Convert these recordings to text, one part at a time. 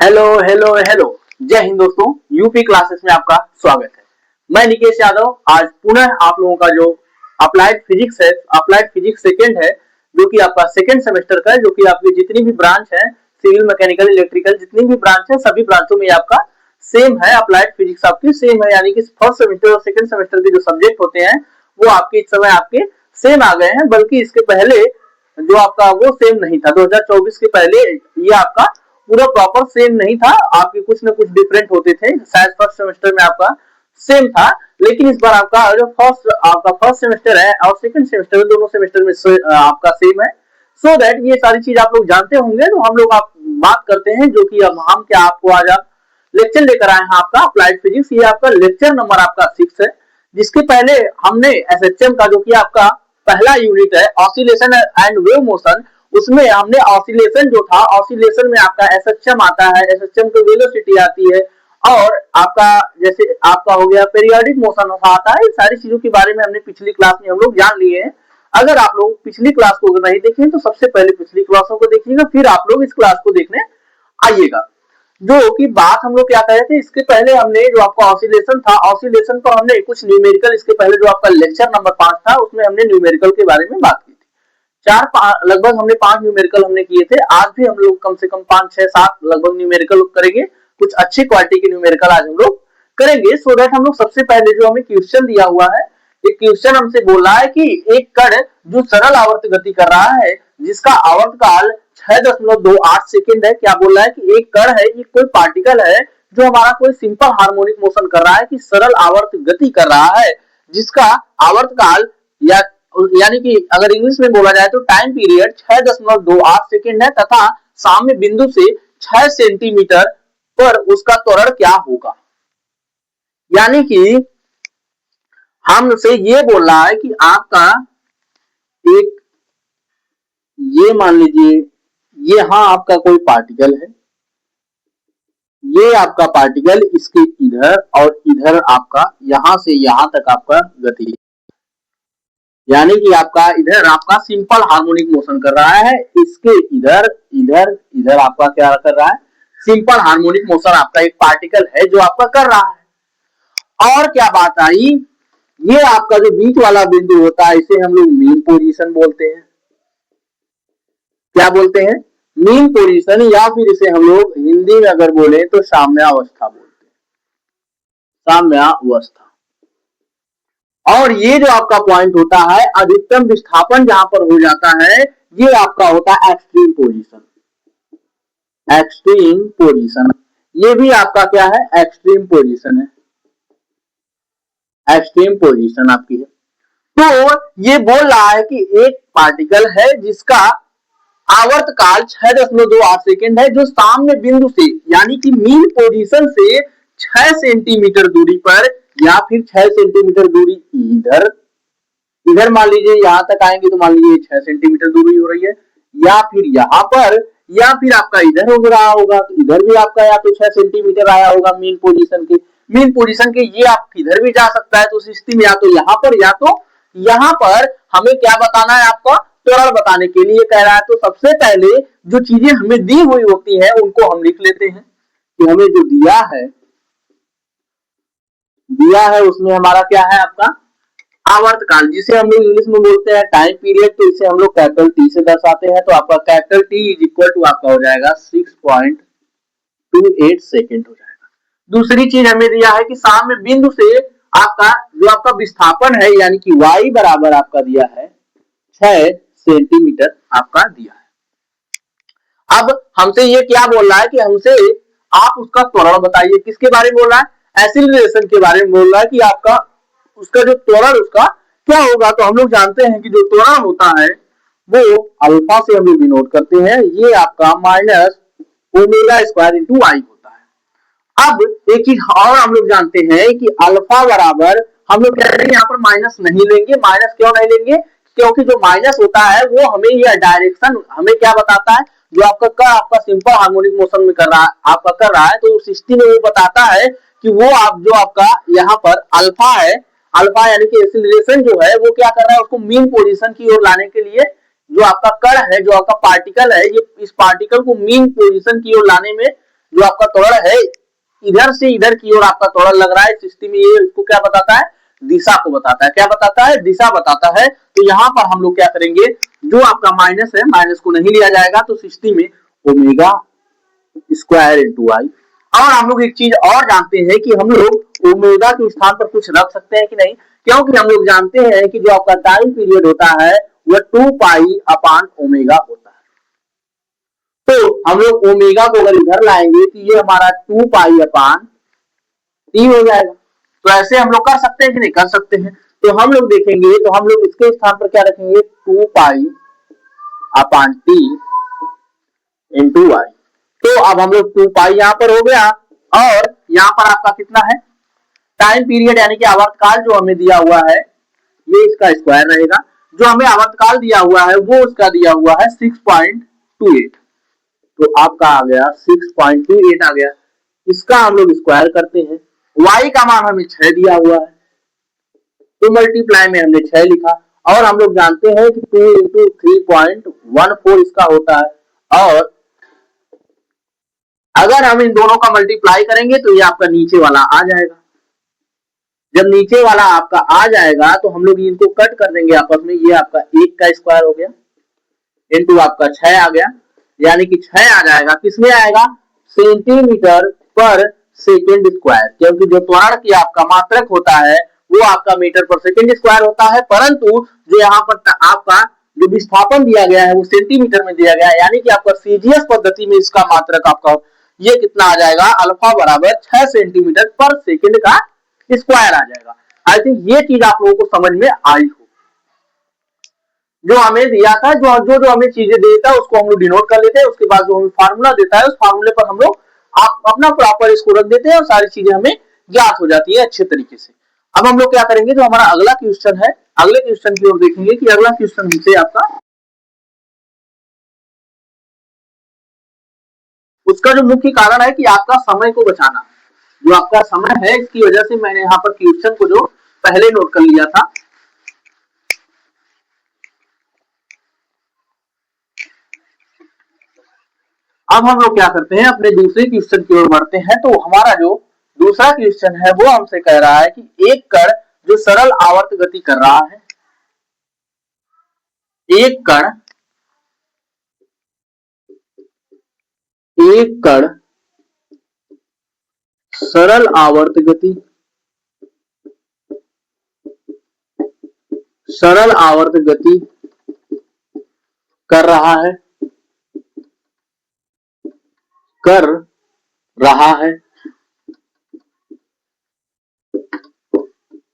Hello hello hello. जय हिंद दोस्तों, UP classes में आपका स्वागत है। मैं निकेश यादव आज पुनः आप लोगों का जो अप्लाइड फिजिक्स है, अप्लाइड फिजिक्स सेकेंड है, जो कि आपका सेकेंड सेमेस्टर का है, जो कि आपकी जितनी भी ब्रांच है, सिविल, मैकेनिकल, इलेक्ट्रिकल, जितनी भी ब्रांच है, सभी ब्रांचों में आपका सेम है। अप्लाइड फिजिक्स आपकी सेम है, यानी कि फर्स्ट सेमेस्टर और सेकेंड सेमेस्टर के जो सब्जेक्ट होते हैं वो आपके इस समय आपके सेम आ गए हैं, बल्कि इसके पहले जो आपका वो सेम नहीं था। 2024 के पहले ये आपका पूरा प्रॉपर सेम नहीं था, आपके कुछ ना कुछ डिफरेंट होते थे। शायद फर्स्ट सेमेस्टर में आपका सेम था, लेकिन इस बार आपका जो फर्स्ट सेमेस्टर है और सेकंड सेमेस्टर, दोनों सेमेस्टर में आपका सेम है। सो दैट ये सारी चीज आप लोग जानते होंगे। तो हम लोग आप बात करते हैं, जो कि अब हम क्या आपको आज आप लेक्चर लेकर आए हैं आपका अप्लाइड फिजिक्स। ये आपका लेक्चर नंबर आपका 6 है, जिसके पहले हमने एसएचएम का जो कि आपका पहला यूनिट है, ऑसिलेशन एंड वेव मोशन, उसमें हमने ऑसिलेशन जो था, ऑसिलेशन में आपका एसएचएम आता है, एसएचएम की वेलोसिटी आती है, और आपका जैसे आपका हो गया पीरियोडिक मोशन आता है। सारी चीजों के बारे में हमने पिछली क्लास में हम लोग जान लिए हैं। अगर आप लोग पिछली क्लास को नहीं देखें तो सबसे पहले पिछली क्लासों को देखिएगा, फिर आप लोग इस क्लास को देखने आइएगा। जो कि बात हम लोग क्या कर रहे थे, इसके पहले हमने जो आपका ऑसिलेशन था, ऑसिलेशन पर हमने कुछ न्यूमेरिकल, इसके पहले जो आपका लेक्चर नंबर 5 था उसमें हमने न्यूमेरिकल के बारे में बात की थी। लगभग हमने 5 न्यूमेरिकल हमने किए थे। आज भी हम लोग कम से कम 5 6 7 लगभग न्यूमेरिकल करेंगे। कुछ अच्छी क्वालिटी के न्यूमेरिकल आज हम लोग करेंगे। सो दैट हम लोग सबसे पहले जो हमें क्वेश्चन दिया हुआ है, एक क्वेश्चन हमसे बोल रहा है कि एक कण जो सरल आवर्त गति कर रहा है, जिसका आवर्त काल 6.28 सेकेंड है। क्या बोल रहा है कि एक कण है, ये कोई पार्टिकल है जो हमारा कोई सिंपल हार्मोनिक मोशन कर रहा है, कि सरल आवर्त गति कर रहा है, जिसका आवर्त काल या यानी कि अगर इंग्लिश में बोला जाए तो टाइम पीरियड 6.28 सेकेंड है, तथा साम्य बिंदु से 6 सेंटीमीटर पर उसका त्वरण क्या होगा। यानी कि हमसे ये बोल रहा है कि आपका एक, ये मान लीजिए ये हाँ आपका कोई पार्टिकल है, ये आपका पार्टिकल, इसके इधर और इधर आपका यहां से यहां तक आपका गति, यानी कि आपका इधर आपका सिंपल हार्मोनिक मोशन कर रहा है, इसके इधर इधर इधर आपका क्या कर रहा है, सिंपल हार्मोनिक मोशन आपका एक पार्टिकल है जो आपका कर रहा है। और क्या बात आई, ये आपका जो बीच वाला बिंदु होता है इसे हम लोग मीन पोजीशन बोलते हैं। क्या बोलते हैं? मीन पोजीशन, या फिर इसे हम लोग हिंदी में अगर बोले तो साम्यावस्था बोलते हैं, साम्यावस्था। और ये जो आपका पॉइंट होता है, अधिकतम विस्थापन जहां पर हो जाता है, ये आपका होता है एक्सट्रीम पोजीशन। एक्सट्रीम पोजीशन, ये भी आपका क्या है, एक्सट्रीम पोजीशन है, एक्सट्रीम पोजीशन आपकी है। तो ये बोल रहा है कि एक पार्टिकल है जिसका आवर्त काल 6.28 सेकेंड है, जो सामने बिंदु से यानी कि मीन पोजीशन से 6 सेंटीमीटर दूरी पर, या फिर 6 सेंटीमीटर दूरी इधर इधर मान लीजिए यहां तक आएंगे तो मान लीजिए 6 सेंटीमीटर दूरी हो रही है, या फिर यहां पर, या फिर आपका इधर हो रहा होगा तो इधर भी आपका या तो 6 सेंटीमीटर आया होगा मीन पोजीशन के। मीन पोजीशन के ये आप इधर भी जा सकता है, तो उस स्थिति में या तो यहां पर या तो यहां पर हमें क्या बताना है, आपका त्वरण बताने के लिए कह रहा है। तो सबसे पहले जो चीजें हमें दी हुई होती है उनको हम लिख लेते हैं कि हमें जो दिया है उसमें हमारा क्या है, आपका आवर्त काल, जिसे हम लोग इंग्लिश में बोलते हैं टाइम पीरियड, तो इसे हम लोग कैपिटल टी से दर्शाते हैं। तो आपका capital T is equal to आपका हो जाएगा 6.28 सेकेंड हो जाएगा। दूसरी चीज हमें दिया है कि सामने बिंदु से आपका जो आपका विस्थापन है, यानी कि y बराबर आपका दिया है 6 सेंटीमीटर आपका दिया है। अब हमसे ये क्या बोल रहा है कि हमसे आप उसका त्वरण बताइए। किसके बारे में बोल रहा है? एक्सीलरेशन के बारे में बोल रहा है कि आपका उसका जो त्वरण उसका क्या होगा। तो हम लोग जानते हैं कि जो त्वरण होता है वो अल्फा से हम लोग डिनोट करते हैं, ये आपका minus omega square into I होता है। अब एक चीज और हम लोग जानते हैं कि अल्फा बराबर, हम लोग कह रहे हैं यहाँ पर माइनस नहीं लेंगे। माइनस क्यों नहीं लेंगे? क्योंकि जो माइनस होता है वो हमें यह डायरेक्शन हमें क्या बताता है, जो आपका सिंपल हार्मोनिक मोशन में कर रहा है, आपका कर रहा है, तो उस स्थिति में वो बताता है कि वो आप जो आपका यहाँ पर अल्फा है, अल्फा यानी कि एक्सीलरेशन जो है वो क्या कर रहा है, उसको मीन पोजीशन की ओर लाने के लिए, जो आपका कण है, जो आपका पार्टिकल है, ये इस पार्टिकल को मीन पोजीशन की ओर लाने में जो आपका त्वरण है इधर से इधर की ओर आपका त्वरण लग रहा है सिस्टम में, ये इसको क्या बताता है, दिशा को बताता है। क्या बताता है, दिशा बताता है। तो यहाँ पर हम लोग क्या करेंगे, जो आपका माइनस है माइनस को नहीं लिया जाएगा, तो सिस्टम में ओमेगा स्क्वायर इंटू आई। और हम लोग एक चीज और जानते हैं कि हम लोग ओमेगा के स्थान पर कुछ रख सकते हैं कि नहीं, क्योंकि हम लोग जानते हैं कि जो आपका टाइम पीरियड होता है वह 2 पाई अपान ओमेगा होता है। तो हम लोग ओमेगा को अगर इधर लाएंगे तो ये हमारा 2 पाई अपान टी हो जाएगा। तो ऐसे हम लोग कर सकते हैं कि नहीं, कर सकते हैं। तो हम लोग देखेंगे, तो हम लोग इसके स्थान पर क्या रखेंगे, 2 पाई अपान टी इंटू वाई। तो अब हम लोग 2 पाई यहां पर हो गया, और यहां पर आपका कितना है, टाइम पीरियड यानी कि आवर्तकाल जो हमें दिया हुआ है ये इसका स्क्वायर रहेगा। जो हमें आवर्तकाल दिया हुआ है वो उसका दिया हुआ है 6.28। तो आपका आ गया 6.28 आ गया। इसका हम लोग स्क्वायर करते हैं, y का मान हमें 6 दिया हुआ है, तो मल्टीप्लाई में हमने 6 लिखा। और हम लोग जानते हैं कि 2 इंटू 3.14 इसका होता है। और अगर हम इन दोनों का मल्टीप्लाई करेंगे तो ये आपका नीचे वाला आ जाएगा। जब नीचे वाला आपका आ जाएगा तो हम लोग इनको कट कर देंगे आपस में, ये आपका 1 का स्क्वायर हो गया इंटू आपका 6 आ गया, यानी कि 6 आ जाएगा, किसमें आएगा, सेंटीमीटर पर सेकेंड स्क्वायर। क्योंकि जो त्वरण की आपका मात्रक होता है वो आपका मीटर पर सेकेंड स्क्वायर होता है, परंतु जो यहाँ पर आपका जो विस्थापन दिया गया है वो सेंटीमीटर में दिया गया है, यानी कि आपका सीजीएस पद्धति में इसका मात्रक आपका ये कितना आ जाएगा, अल्फा बराबर 6 सेंटीमीटर पर सेकेंड का स्क्वायर आ जाएगा। आई थिंक ये चीज आप लोगों को समझ में आई हो। जो हमें दिया था, जो हमें चीजें देता है उसको हम लोग डिनोट कर लेते हैं, उसके बाद जो हमें फार्मूला देता है उस फार्मूले पर हम लोग अपना प्रॉपर इसको रख देते हैं और सारी चीजें हमें ज्ञात हो जाती है अच्छे तरीके से। अब हम लोग क्या करेंगे, जो हमारा अगला क्वेश्चन है, अगले क्वेश्चन की ओर देखेंगे कि अगला क्वेश्चन हमसे आपका उसका जो मुख्य कारण है कि आपका समय को बचाना। जो आपका समय है इसकी वजह से मैंने यहाँ पर क्वेश्चन को जो पहले नोट कर लिया था। अब हम लोग क्या करते हैं, अपने दूसरे क्वेश्चन की ओर बढ़ते हैं। तो हमारा जो दूसरा क्वेश्चन है वो हमसे कह रहा है कि एक कण जो सरल आवर्त गति कर रहा है, एक कण सरल आवर्त गति कर रहा है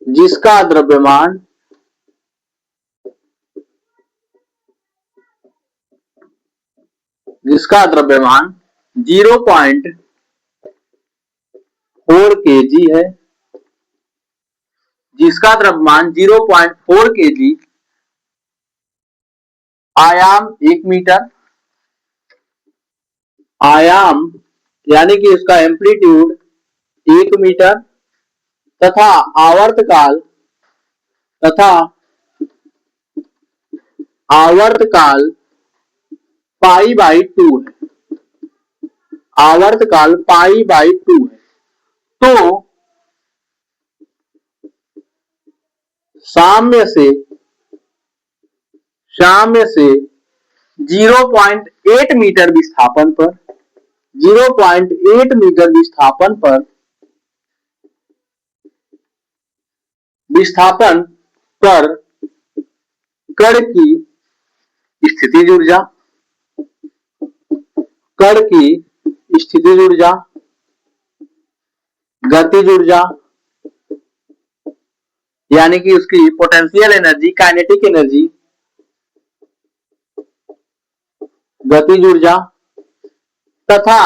जिसका द्रव्यमान 0.4 kg है, जिसका द्रव्यमान 0.4 kg, आयाम 1 मीटर, आयाम यानी कि इसका एम्पलीट्यूड 1 मीटर तथा आवर्तकाल पाई बाई 2 है, आवर्तकाल पाई बाई 2 है। तो साम्य से 0.8 मीटर विस्थापन पर, 0.8 मीटर विस्थापन पर कण की स्थितिज ऊर्जा, गतिज ऊर्जा यानी कि उसकी पोटेंशियल एनर्जी, काइनेटिक एनर्जी, गतिज ऊर्जा तथा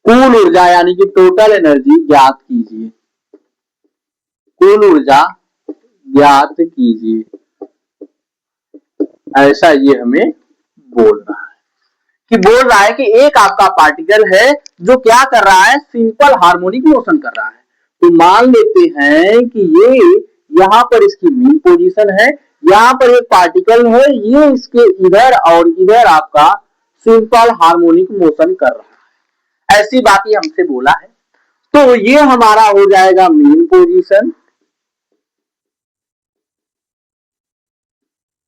कुल ऊर्जा यानी कि टोटल एनर्जी ज्ञात कीजिए, कुल ऊर्जा ज्ञात कीजिए, ऐसा ये हमें बोल रहा है कि एक आपका पार्टिकल है जो क्या कर रहा है, सिंपल हार्मोनिक मोशन कर रहा है। तो मान लेते हैं कि ये यहाँ पर इसकी मीन पोजीशन है, यहाँ पर एक पार्टिकल है, ये इसके इधर और इधर आपका सिंपल हार्मोनिक मोशन कर रहा है, ऐसी बात ही हमसे बोला है। तो ये हमारा हो जाएगा मीन पोजीशन।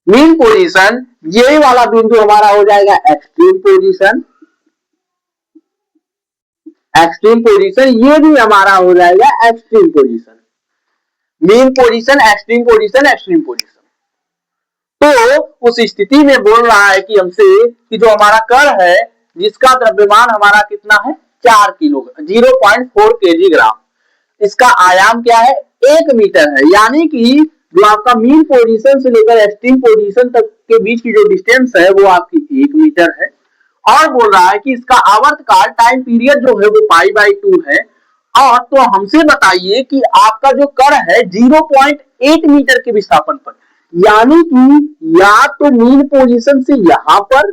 मीन पोजीशन, ये वाला बिंदु हमारा हो जाएगा एक्सट्रीम पोजीशन। एक्सट्रीम पोजीशन, ये भी हमारा हो जाएगा extreme position. Mean position, extreme position, extreme position. तो उस स्थिति में बोल रहा है कि हमसे कि जो हमारा कण है जिसका द्रव्यमान हमारा कितना है 4 किलो 0.4 केजी ग्राम, इसका आयाम क्या है 1 मीटर है। यानी कि जो आपका मीन पोजीशन से लेकर एक्सट्रीम पोजीशन तक के बीच की जो डिस्टेंस है वो आपकी 1 मीटर है। और बोल रहा है कि इसका आवर्तकाल टाइम पीरियड जो है वो π/2 है। और तो हमसे बताइए कि आपका जो कण है 0.8 मीटर के विस्थापन पर, यानी कि या तो मीन पोजीशन से यहां पर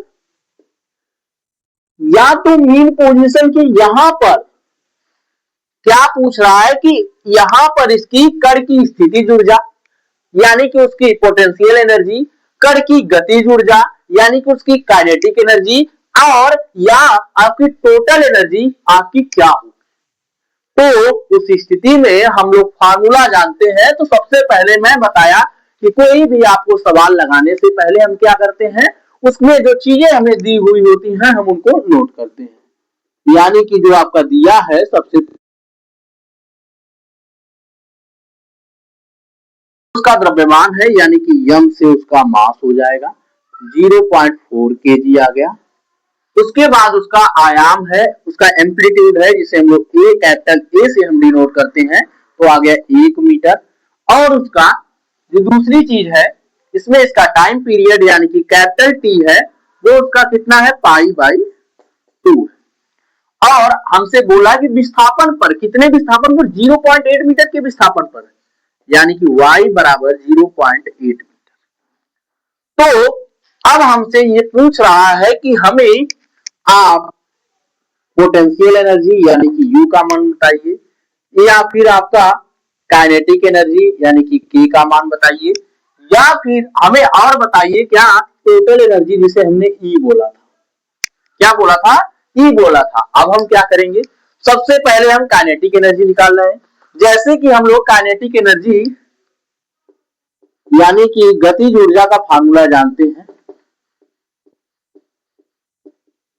या तो मीन पोजीशन के यहां पर क्या पूछ रहा है कि यहां पर इसकी कण की स्थितिज ऊर्जा यानी कि उसकी पोटेंशियल एनर्जी, कण की गतिज ऊर्जा यानी कि उसकी काइनेटिक एनर्जी, और या आपकी टोटल एनर्जी आपकी क्या हो। तो उस स्थिति में हम लोग फार्मूला जानते हैं। तो सबसे पहले मैं बताया कि कोई भी आपको सवाल लगाने से पहले हम क्या करते हैं, उसमें जो चीजें हमें दी हुई होती हैं हम उनको नोट करते हैं। यानी कि जो आपका दिया है सबसे उसका द्रव्यमान है यानी कि यम से उसका मास हो जाएगा 0.4 केजी आ गया। उसके बाद उसका आयाम है, उसका एम्पलीट्यूड है जिसे हम लोग ए कैपिटल ए से हम डिनोट करते हैं, तो आ गया 1 मीटर। और उसका जो दूसरी चीज है इसमें इसका टाइम पीरियड यानी कि कैपिटल टी है वो उसका कितना है π/2 है। और हमसे बोला कि विस्थापन पर कितने विस्थापन पर 0.8 मीटर के विस्थापन पर, यानी कि y बराबर 0.8 मीटर। तो अब हमसे ये पूछ रहा है कि हमें आप पोटेंशियल एनर्जी यानी कि U का मान बताइए, या फिर आपका काइनेटिक एनर्जी यानी कि K का मान बताइए, या फिर हमें और बताइए क्या टोटल एनर्जी जिसे हमने E बोला था। क्या बोला था? E बोला था। अब हम क्या करेंगे, सबसे पहले हम काइनेटिक एनर्जी निकाल रहे हैं। जैसे कि हम लोग काइनेटिक एनर्जी यानी कि गतिज ऊर्जा का फार्मूला जानते हैं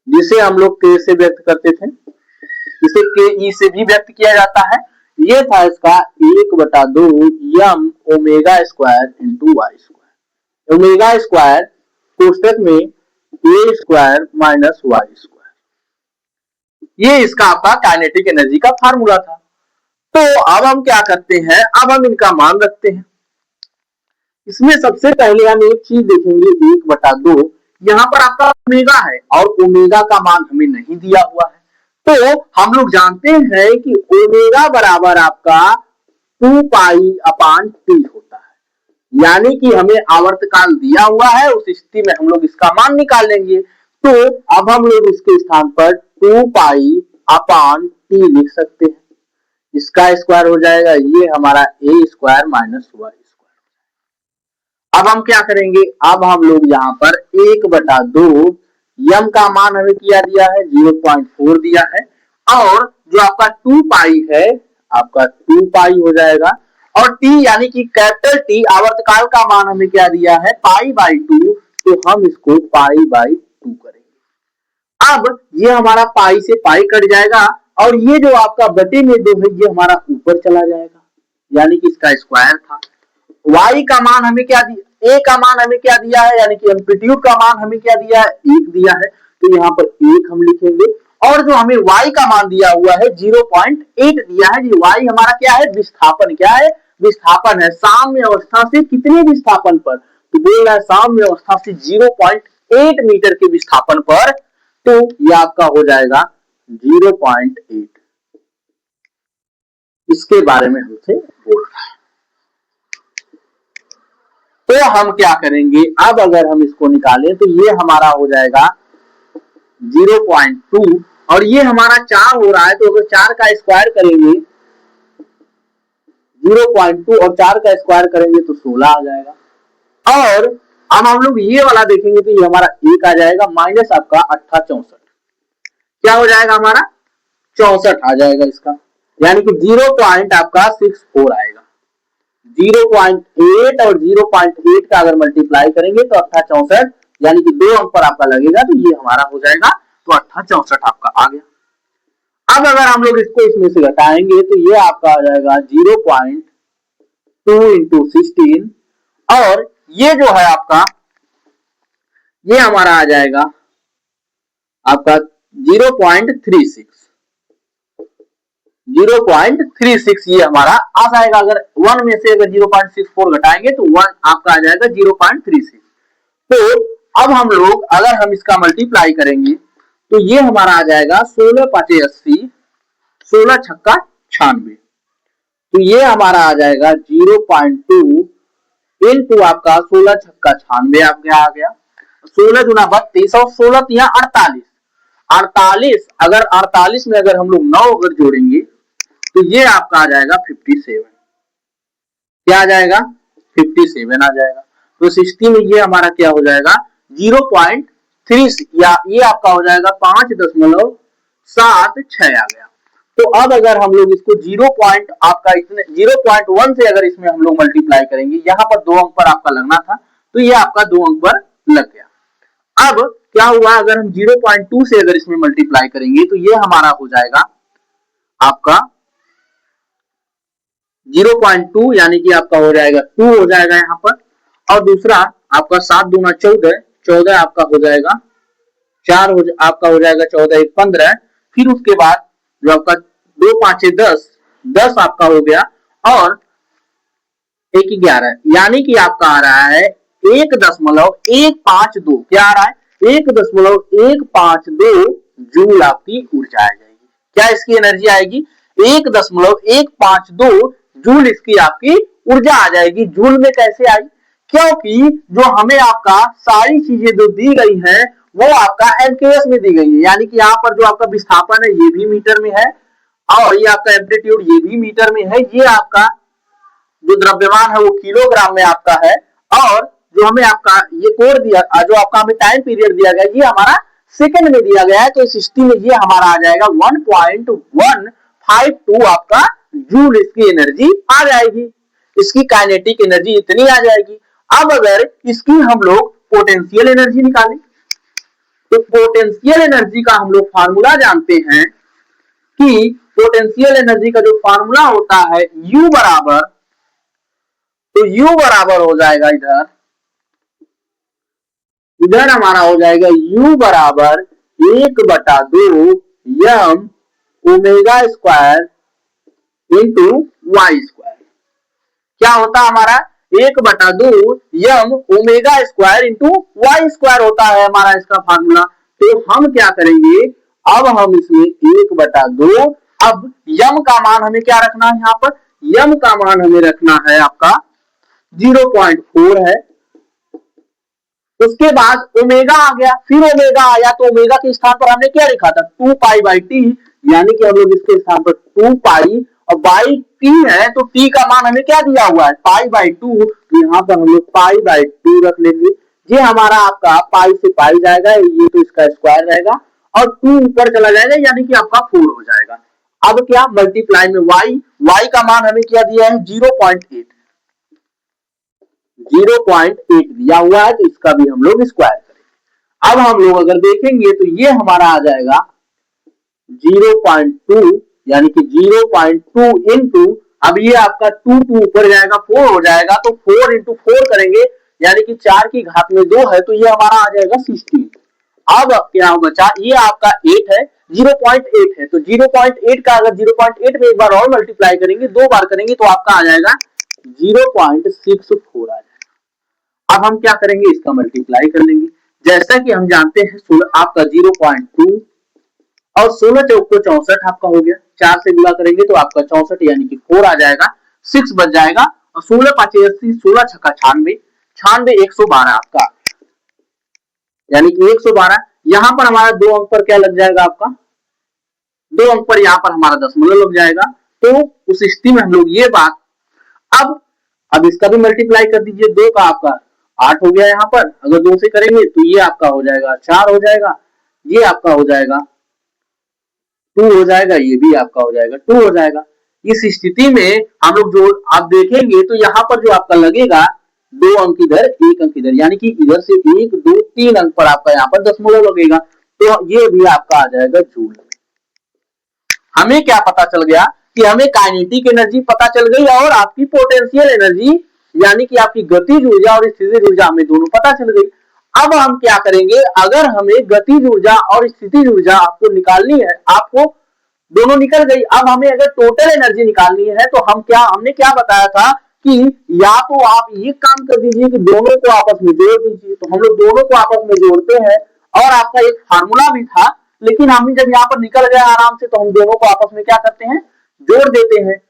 जिसे हम लोग के से व्यक्त करते थे, इसे के ई से भी व्यक्त किया जाता है। ये था इसका 1/2 M omega square into Y square. Omega square कोष्टक में A square minus Y square, ये इसका आपका काइनेटिक एनर्जी का फार्मूला था। तो अब हम क्या करते हैं, अब हम इनका मान रखते हैं। इसमें सबसे पहले हम एक चीज देखेंगे 1/2, यहाँ पर आपका ओमेगा है और ओमेगा का मान हमें नहीं दिया हुआ है। तो हम लोग जानते हैं कि ओमेगा बराबर आपका 2π/T होता है, यानी कि हमें आवर्तकाल दिया हुआ है, उस स्थिति में हम लोग इसका मान निकाल लेंगे। तो अब हम लोग इसके स्थान पर 2π/T लिख सकते हैं। इसका स्क्वायर हो जाएगा ये हमारा a स्क्वायर माइनस वाई। अब हम क्या करेंगे, अब हम लोग यहाँ पर 1/2 यम का मान हमें किया दिया है 0.4 दिया है, और जो आपका 2π है आपका 2π हो जाएगा, और t यानी कि कैपिटल T आवर्तकाल का मान हमें क्या दिया है π/2, तो हम इसको π/2 करेंगे। अब ये हमारा पाई से पाई कट जाएगा और ये जो आपका बटे में 2 है ये हमारा ऊपर चला जाएगा, यानी कि इसका स्क्वायर था। y का मान हमें क्या दिया, a का मान हमें क्या दिया है, यानी कि एम्पलीट्यूड का मान हमें क्या दिया है 1 दिया है, तो यहाँ पर 1 हम लिखेंगे। और जो हमें y का मान दिया हुआ है 0.8 दिया है, ये y हमारा क्या है विस्थापन, क्या है विस्थापन है। साम्य अवस्था से कितने विस्थापन पर, तो बोल रहा है साम्य अवस्था से 0.8 मीटर के विस्थापन पर, तो ये आपका हो जाएगा 0.8। इसके बारे में हमसे बोल रहा है। तो हम क्या करेंगे, अब अगर हम इसको निकालें तो ये हमारा हो जाएगा 0.2 और ये हमारा 4 हो रहा है, तो अगर 4 का स्क्वायर करेंगे 0.2 और 4 का स्क्वायर करेंगे तो 16 आ जाएगा। और अब हम लोग ये वाला देखेंगे तो ये हमारा 1 आ जाएगा माइनस आपका 64, क्या हो जाएगा हमारा 64 आ जाएगा इसका, यानी कि 0.64 आएगा। 0.8 और 0.8 का अगर मल्टीप्लाई करेंगे तो 64, यानी कि 2 अंक पर आपका लगेगा तो ये हमारा हो जाएगा, तो 64 आपका आ गया। अब अगर हम लोग इसको इसमें से घटाएंगे तो ये आपका आ जाएगा 0.2 इंटू 16, और ये जो है आपका ये हमारा आ जाएगा आपका 0.36, 0.36 ये हमारा आ जाएगा। अगर 1 में से अगर 0.64 घटाएंगे तो 1 आपका आ जाएगा 0.36। तो अब हम लोग अगर हम इसका मल्टीप्लाई करेंगे तो ये हमारा आ जाएगा 16 पाँचे 80, 16 छक्का 96, तो ये हमारा आ जाएगा 0.2 इंटू आपका 16 छक्का 96 आपका आ गया, 16 गुना 32 और 16 तिया 48, 48 अगर 48 में अगर हम लोग 9 अगर जोड़ेंगे तो ये आपका आ जाएगा 57, क्या आ जाएगा 57 आ जाएगा। तो 60 में ये हमारा क्या हो जाएगा 0.3, या ये आपका हो जाएगा 5.76 आ गया। तो अब अगर हम लोग इसको 0.1 से अगर इसमें हम लोग मल्टीप्लाई करेंगे, यहाँ पर 2 अंक पर आपका लगना था तो ये आपका 2 अंक पर लग गया। अब क्या हुआ अगर हम 0.2 से अगर इसमें मल्टीप्लाई करेंगे तो ये हमारा हो जाएगा आपका 0.2, यानी कि आपका हो जाएगा 2 हो जाएगा यहाँ पर, और दूसरा आपका 7 दूना 14, 14 आपका हो जाएगा 4 आपका हो जाएगा 14 1 15, फिर उसके बाद जो आपका 2 5 10, 10 आपका हो गया, और 1 11, यानी कि आपका आ रहा है 1.152, क्या आ रहा है 1.152 जूल आपकी ऊर्जा आ जाएगी। क्या इसकी एनर्जी आएगी 1.152 जूल इसकी आपकी ऊर्जा आ जाएगी। जूल में कैसे आई, क्योंकि जो हमें आपका सारी चीजें जो दी गई है वो आपका एमकेएस में दी गई है, यानी कि यहाँ पर जो आपका विस्थापन है ये भी मीटर में है, और ये आपका एम्पलीट्यूड ये भी मीटर में है, ये आपका जो द्रव्यमान है वो किलोग्राम में आपका है, और जो हमें आपका ये कोड दिया, जो आपका हमें टाइम पीरियड दिया गया ये हमारा सेकंड में दिया गया है, तो इस स्थिति में ये हमारा आ जाएगा 1.152 आपका जूल इसकी एनर्जी आ जाएगी, इसकी काइनेटिक एनर्जी इतनी आ जाएगी। अब अगर इसकी हम लोग पोटेंशियल एनर्जी निकालें तो पोटेंशियल एनर्जी का हम लोग फार्मूला जानते हैं कि पोटेंशियल एनर्जी का जो फार्मूला होता है U बराबर, तो U बराबर हो जाएगा इधर हमारा हो जाएगा U बराबर 1/2 m omega square into Y square. क्या होता है हमारा 1/2 m omega square into Y square होता है हमारा इसका फार्मूला। तो हम क्या करेंगे, अब हम इसमें 1/2, अब m का मान हमें क्या रखना है, यहाँ पर m का मान हमें रखना है आपका 0.4 है, उसके बाद ओमेगा आ गया, फिर ओमेगा आया तो ओमेगा के स्थान पर हमने क्या लिखा था 2 पाई बाई टी, यानी कि हम लोग इसके स्थान पर 2 पाई और बाई टी है, तो टी का मान हमें क्या दिया हुआ है पाई बाई 2, तो यहाँ पर हम लोग पाई बाई 2 रख लेंगे। ये हमारा आपका पाई से पाई जाएगा, ये तो इसका स्क्वायर रहेगा, और 2 ऊपर चला जाएगा यानी कि आपका 4 हो जाएगा। अब क्या मल्टीप्लाई में y का मान हमें क्या दिया है 0.8 दिया हुआ है, तो इसका भी हम लोग स्क्वायर करेंगे। अब हम लोग अगर देखेंगे तो ये हमारा आ जाएगा 0.2, यानी कि 0.2 इंटू, अब ये आपका 2 ऊपर जाएगा 4 हो जाएगा, तो 4 इंटू 4 करेंगे यानी कि 4 की घात में 2 है, तो ये हमारा आ जाएगा 16। अब क्या बचा, ये आपका 8 है 0.8 है, तो 0.8 का अगर 0.8 में एक बार और मल्टीप्लाई करेंगे, 2 बार करेंगे तो आपका आ जाएगा 0.64 आ जाएगा। अब हम क्या करेंगे, इसका मल्टीप्लाई कर लेंगे, जैसा कि हम जानते हैं आपका 0.2 और 16 चौक को 64 आपका हो गया, 4 से गुणा करेंगे तो आपका 64 यानी कि 4 आ जाएगा, 6 बच जाएगा, और 16 5 80, 16 छक्का 96, 96 112 आपका, यानी कि 112। यहां पर हमारा 2 अंक पर क्या लग जाएगा आपका 2 अंक पर यहाँ पर हमारा दशमलव लग जाएगा, तो उस स्थिति में हम लोग ये बात अब इसका भी मल्टीप्लाई कर दीजिए, 2 का आपका 8 हो गया यहाँ पर, अगर 2 से करेंगे तो ये आपका हो जाएगा 4 हो जाएगा, ये आपका हो जाएगा 2 हो जाएगा, ये भी आपका हो जाएगा 2 हो जाएगा। इस स्थिति में हम लोग जो आप देखेंगे तो यहाँ पर जो आपका लगेगा 2 अंक इधर 1 अंक इधर, यानी कि इधर से 1 2 3 अंक पर आपका यहाँ पर दशमलव लगेगा, तो ये भी आपका आ जाएगा जूल। हमें क्या पता चल गया कि हमें काइनेटिक एनर्जी पता चल गई और आपकी पोटेंशियल एनर्जी यानी कि आपकी गतिज ऊर्जा और स्थितिज ऊर्जा हमें दोनों पता चल गई। अब हम क्या करेंगे, अगर हमें गतिज ऊर्जा और स्थितिज ऊर्जा आपको निकालनी है, आपको दोनों निकल गई, अब हमें अगर टोटल एनर्जी निकालनी है तो हमने क्या बताया था कि या तो आप ये काम कर दीजिए कि दोनों को आपस में जोड़ दीजिए, तो हम लोग दोनों को आपस में जोड़ते हैं और आपका एक फार्मूला भी था, लेकिन हम जब यहाँ पर निकल गया आराम से तो हम दोनों को आपस में क्या करते हैं, जोड़ देते हैं।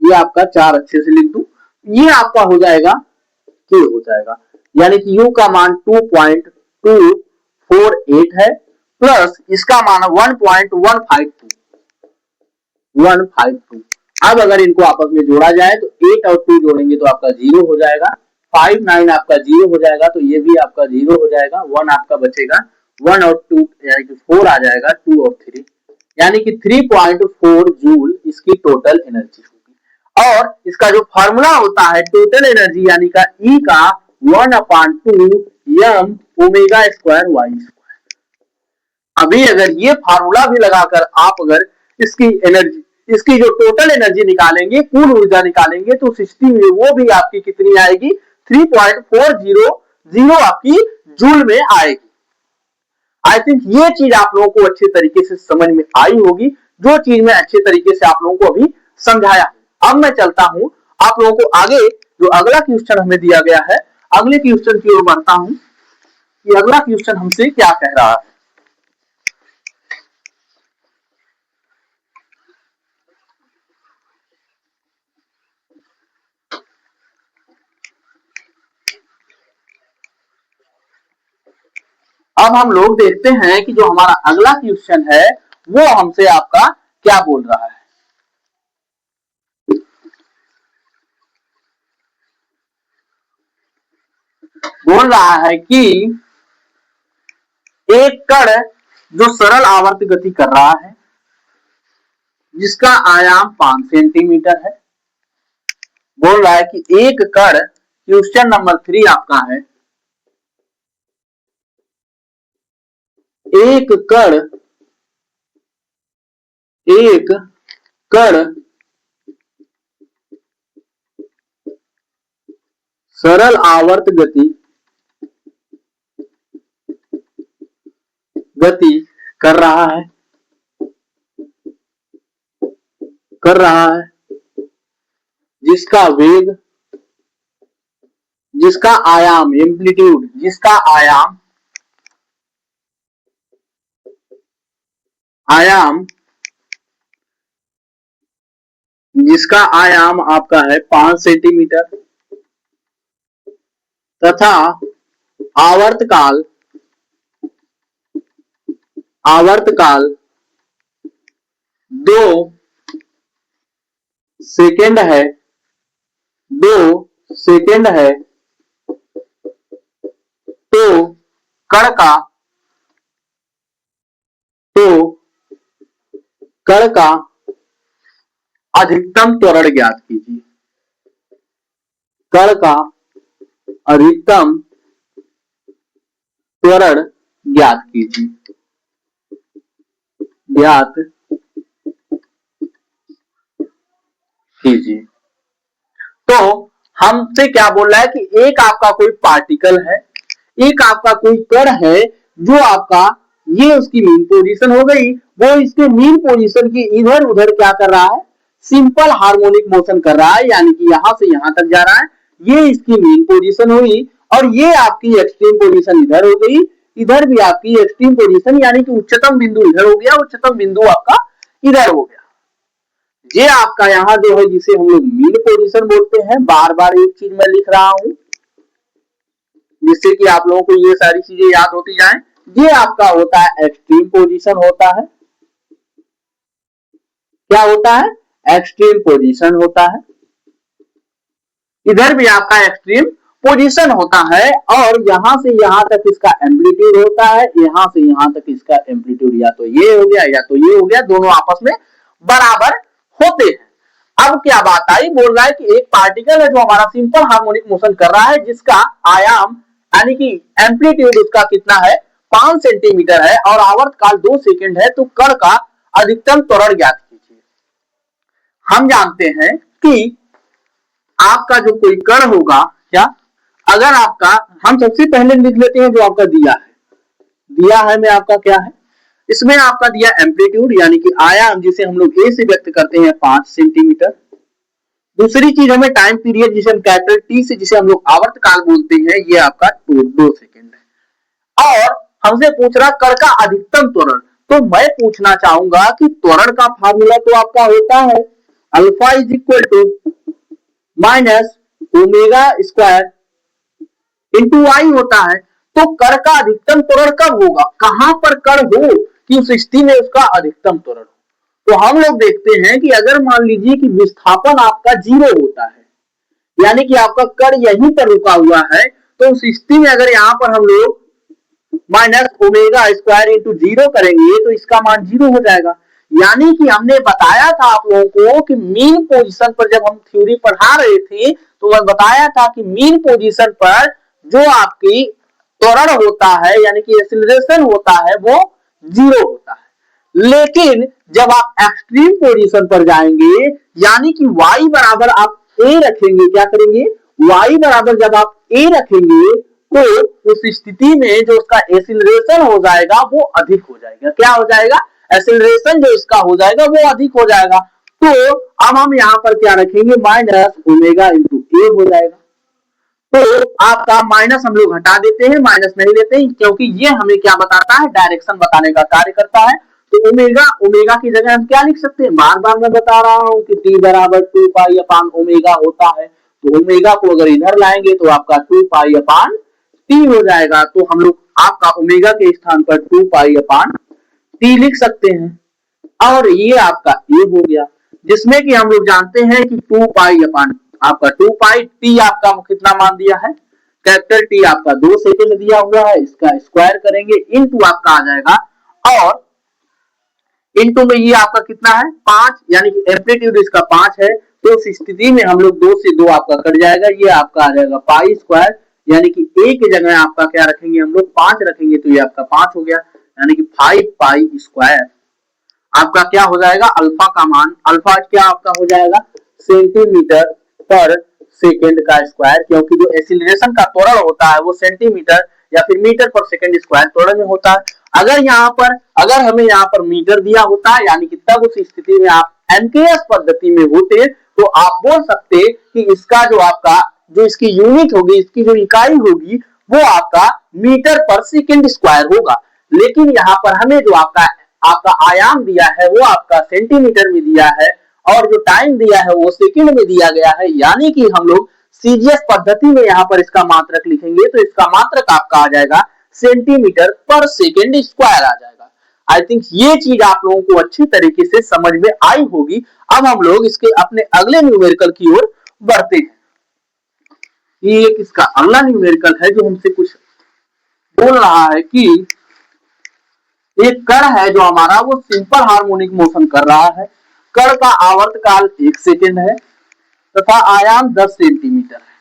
ये आपका 4 अच्छे से लिख दूं, ये आपका हो जाएगा के हो जाएगा, यानी कि u का मान 2.248 है प्लस इसका मान 1.152। अब अगर इनको आपस में जोड़ा जाए तो 8 और 2 जोड़ेंगे तो आपका 0 हो जाएगा, 5 9 आपका 0 हो जाएगा, तो ये भी आपका 0 हो जाएगा, 1 आपका बचेगा, 1 और 2 यानी कि 4 आ जाएगा, 2 और 3 यानी कि 3.4 जूल इसकी टोटल एनर्जी होगी। और इसका जो फॉर्मूला होता है टोटल एनर्जी यानी का E का 1/2 m omega square Y square. अभी अगर ये फार्मूला भी लगाकर आप अगर इसकी जो टोटल एनर्जी निकालेंगे, कुल ऊर्जा निकालेंगे, तो सिस्टम में वो भी आपकी कितनी आएगी, 3.400 आपकी जूल में आएगी। आई थिंक ये चीज आप लोगों को अच्छे तरीके से समझ में आई होगी, जो चीज मैं अच्छे तरीके से आप लोगों को अभी समझाया। अब मैं चलता हूं आप लोगों को आगे, जो अगला क्वेश्चन हमें दिया गया है, अगले क्वेश्चन की ओर बढ़ता हूं कि अगला क्वेश्चन हमसे क्या कह रहा है। अब हम लोग देखते हैं कि जो हमारा अगला क्वेश्चन है वो हमसे आपका क्या बोल रहा है। बोल रहा है कि एक कण जो सरल आवर्त गति कर रहा है जिसका आयाम 5 सेंटीमीटर है, बोल रहा है कि एक कण, क्वेश्चन नंबर 3 आपका है, एक कण सरल आवर्त गति कर रहा है जिसका वेग, जिसका आयाम एम्पलीट्यूड, जिसका आयाम आपका है 5 सेंटीमीटर तथा आवर्तकाल 2 सेकेंड है, तो कण का अधिकतम त्वरण ज्ञात कीजिए। कण का अधिकतम त्वरण ज्ञात कीजिए। तो हमसे क्या बोल रहा है कि एक आपका कोई पार्टिकल है, एक आपका कोई कण है जो आपका, ये उसकी मीन पोजीशन हो गई, वो इसके मीन पोजीशन की इधर उधर क्या कर रहा है, सिंपल हार्मोनिक मोशन कर रहा है, यानी कि यहां से यहां तक जा रहा है, ये इसकी मीन पोजीशन हुई और ये आपकी एक्सट्रीम पोजीशन इधर हो गई, इधर भी आपकी एक्सट्रीम पोजीशन यानी कि उच्चतम बिंदु इधर हो गया, उच्चतम बिंदु आपका इधर हो गया। ये आपका यहाँ जो है जिसे हम लोग मीन पोजीशन बोलते हैं, बार बार एक चीज मैं लिख रहा हूं जिससे कि आप लोगों को ये सारी चीजें याद होती जाएं। ये आपका होता है एक्सट्रीम पोजीशन होता है, क्या होता है, एक्सट्रीम पोजीशन होता है, इधर भी आपका एक्सट्रीम पोजीशन होता है और यहां से यहां तक इसका एम्पलीट्यूड होता है, यहां से यहां तक इसका एम्पलीट्यूड या तो ये हो गया या तो ये हो गया, दोनों आपस में बराबर होते हैं। अब क्या बात आई, बोल रहा है कि एक पार्टिकल है जो हमारा सिंपल हार्मोनिक मोशन कर रहा है, जिसका आयाम यानी कि एम्पलीट्यूड उसका कितना है 5 सेंटीमीटर है और आवर्त काल 2 सेकंड है, तो कण का अधिकतम त्वरण ज्ञात कीजिए। हम जानते हैं कि आपका जो कोई कण होगा, क्या अगर आपका, हम सबसे पहले लिख लेते हैं जो आपका दिया है में आपका क्या है, इसमें आपका दिया एम्पलीट्यूड यानी कि आयाम, जिसे हम लोग ए से व्यक्त करते हैं 5 सेंटीमीटर। दूसरी चीज हमें टाइम पीरियड, जिसे हम कैपिटल टी से, जिसे हम लोग आवर्त काल बोलते हैं, ये आपका 2 सेकेंड है। और हमसे पूछ रहा कण का अधिकतम त्वरण, तो मैं पूछना चाहूंगा कि त्वरण का फार्मूला तो आपका होता है alpha is equal to minus omega square into I होता है। तो कण का अधिकतम त्वरण कब होगा, कहां पर कण हो कि उस स्थिति में उसका अधिकतम त्वरण हो। तो हम लोग देखते हैं कि अगर मान लीजिए कि विस्थापन आपका 0 होता है, यानी कि आपका कण यहीं पर रुका हुआ है, तो उस स्थिति में अगर यहां पर हम लोग माइनस ओमेगा स्क्वायर इंटू 0 करेंगे तो इसका मान 0 हो जाएगा। यानी कि हमने बताया था आप लोगों को कि मीन पोजीशन पर, जब हम थ्योरी पढ़ा रहे थे तो मैं बताया था कि मीन पोजीशन पर जो आपकी त्वरण होता है यानी कि एक्सीलरेशन होता है वो 0 होता है। लेकिन जब आप एक्सट्रीम पोजीशन पर जाएंगे यानी कि y बराबर आप a रखेंगे, क्या करेंगे y बराबर जब आप a रखेंगे तो उस स्थिति में जो उसका एक्सीलरेशन हो जाएगा वो अधिक हो जाएगा। क्या हो जाएगा, एक्सीलरेशन जो इसका हो जाएगा वो अधिक हो जाएगा। तो अब हम यहाँ पर क्या रखेंगे, माइनस ओमेगा इंटू ए हो जाएगा। तो आपका माइनस हम लोग हटा देते हैं, माइनस नहीं लेते हैं, क्योंकि ये हमें क्या बताता है, डायरेक्शन बताने का कार्य करता है। तो ओमेगा, ओमेगा की जगह हम क्या लिख सकते हैं, बार बार मैं बता रहा हूं कि टी बराबर 2 पाई अपान ओमेगा होता है। तो ओमेगा को अगर इधर लाएंगे तो आपका 2 पाई अपान टी हो जाएगा। तो हम लोग आपका ओमेगा के स्थान पर 2 पाई अपान टी लिख सकते हैं। और ये आपका ए हो गया, जिसमें कि हम लोग जानते हैं कि 2 पाई अपान आपका 2 पाई टी आपका कितना मान दिया है, कैपिटल टी आपका 2 सेकेंड दिया हुआ है, इसका स्क्वायर करेंगे इंटू आपका आ जाएगा, और इंटू में ये आपका कितना है 5, यानी कि एम्पलीट्यूड इसका 5 है। तो उस स्थिति में हम लोग 2 से 2 आपका कट जाएगा, ये आपका आ जाएगा पाई स्क्वायर, यानी कि ए की जगह आपका क्या रखेंगे हम लोग 5 रखेंगे, तो ये आपका 5 हो गया, यानी कि 5 पाई स्क्वायर आपका क्या हो जाएगा, अल्फा का मान, अल्फा क्या आपका हो जाएगा सेंटीमीटर पर सेकेंड का स्क्वायर, क्योंकि जो एक्सीलरेशन का त्वरण होता है वो सेंटीमीटर या फिर मीटर पर सेकेंड स्क्वायर त्वरण में होता है। अगर यहाँ पर, अगर हमें यहाँ पर मीटर दिया होता है, यानी कि तब उस स्थिति में आप एमकेएस पद्धति में होते तो आप बोल सकते कि इसका जो आपका, जो इसकी यूनिट होगी, इसकी जो इकाई होगी वो आपका मीटर पर सेकेंड स्क्वायर होगा। लेकिन यहाँ पर हमें जो आपका आपका आयाम दिया है वो आपका सेंटीमीटर में दिया है और जो टाइम दिया है वो सेकंड में दिया गया है, यानी कि हम लोग सीजीएस पद्धति में यहाँ पर इसका मात्रक लिखेंगे तो इसका मात्रक आपका आ जाएगा सेंटीमीटर पर सेकेंड स्क्वायर आ जाएगा। आई थिंक ये चीज आप लोगों को अच्छी तरीके से समझ में आई होगी। अब हम लोग इसके अपने अगले न्यूमेरिकल की ओर बढ़ते हैं। ये एक इसका अगला न्यूमेरिकल है जो हमसे कुछ बोल रहा है कि एक कण है जो हमारा वो सिंपल हार्मोनिक मोशन कर रहा है, कण का आवर्त काल 1 सेकेंड है तथा आयाम 10 सेंटीमीटर है।